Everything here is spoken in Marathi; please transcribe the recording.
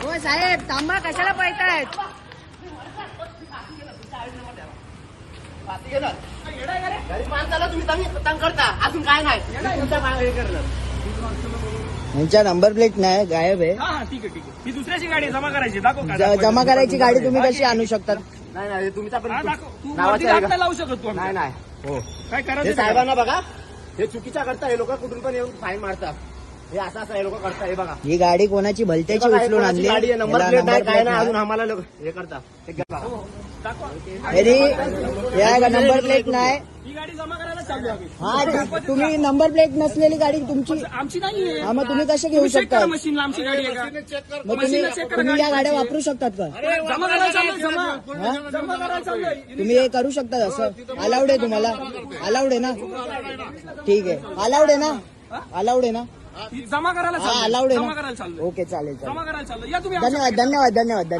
हो साहेब थांबा, कशाला पळतायत? अजून काय नाही यांच्या नंबर प्लेट नाही, गायब आहे. ठीक आहे. ही दुसऱ्याची गाडी जमा करायची, दाखव. जमा करायची गाडी तुम्ही कशी आणू शकतात? नाही तुमचा पण तू नावाचं आहे का? नाही लावू शकत तू. नाही हो काय हे करायचं साहेबांना बघा, हे चुकीच्या करता. हे लोक कुठून पण येऊन फाईन मारतात. हे असं हे लोक करतात. हे बघा, ही गाडी कोणाची भलत्याची उचलून आणली? गाडी आहे, नंबर याला प्लेट नाही, number काय plate नाही. अजून नाही. आम्हाला लोक हे करतात. हे घ्या बघा. अरे या नंबर प्लेट नाही. ही गाडी जमा करायला चालू आहे. हा तुम्ही नंबर प्लेट नसलेली गाडी तुमची, आमची नाही. हा मग तुम्ही कसे घेऊ शकता? मशीनला आमची गाडी आहे का? मग तुम्ही या गाड्या वापरू शकतात का? जमा करायला चाललोय, जमा करायला चाललोय. तुम्ही हे करू शकता असं? अलाउड आहे तुम्हाला? अलाउड आहे ना? ठीक आहे, अलाउड आहे ना? अलाउड आहे ना? जमा करायला हा चाललोय. अलाउड आहे जमा ना? करायला चाललोय. ओके चालेल. जमा करायला चाललोय. या तुम्ही. धन्यवाद.